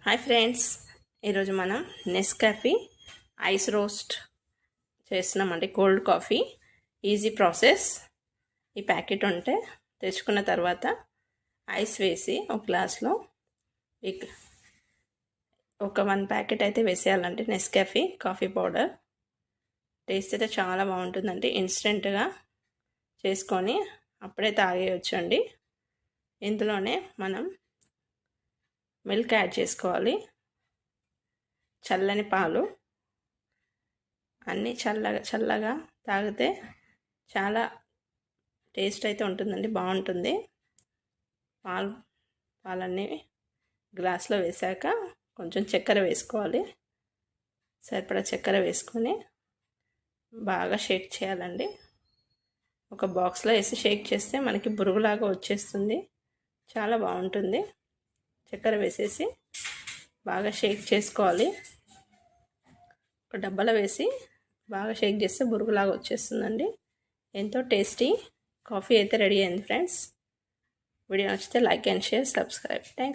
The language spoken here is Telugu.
హాయ్ ఫ్రెండ్స్, ఈరోజు మనం నెస్కాఫీ ఐస్ రోస్ట్ చేస్తున్నామండి. Cold coffee easy process. ఈ ప్యాకెట్ ఉంటే తెచ్చుకున్న తర్వాత ఐస్ వేసి ఒక గ్లాస్లో ఒక 1 ప్యాకెట్ అయితే వేసేయాలండి. నెస్కాఫీ కాఫీ పౌడర్ టేస్ట్ అయితే చాలా బాగుంటుందండి. ఇన్స్టెంట్గా చేసుకొని అప్పుడే తాగేయచ్చు అండి. ఇందులోనే మనం మిల్క్ యాడ్ చేసుకోవాలి, చల్లని పాలు. అన్నీ చల్లగా తాగితే చాలా టేస్ట్ అయితే ఉంటుందండి, బాగుంటుంది. పాలన్నీ గ్లాస్లో వేసాక కొంచెం చక్కెర వేసుకోవాలి. సరిపడా చక్కెర వేసుకొని బాగా షేక్ చేయాలండి. ఒక బాక్స్లో వేసి షేక్ చేస్తే మనకి బురుగులాగా వచ్చేస్తుంది, చాలా బాగుంటుంది. చక్కెర వేసేసి బాగా షేక్ చేసుకోవాలి. ఒక డబ్బాలో వేసి బాగా షేక్ చేస్తే బురుగులాగా వచ్చేస్తుందండి. ఎంతో టేస్టీ కాఫీ అయితే రెడీ అయింది ఫ్రెండ్స్. వీడియో నచ్చితే like and share, subscribe. Thanks.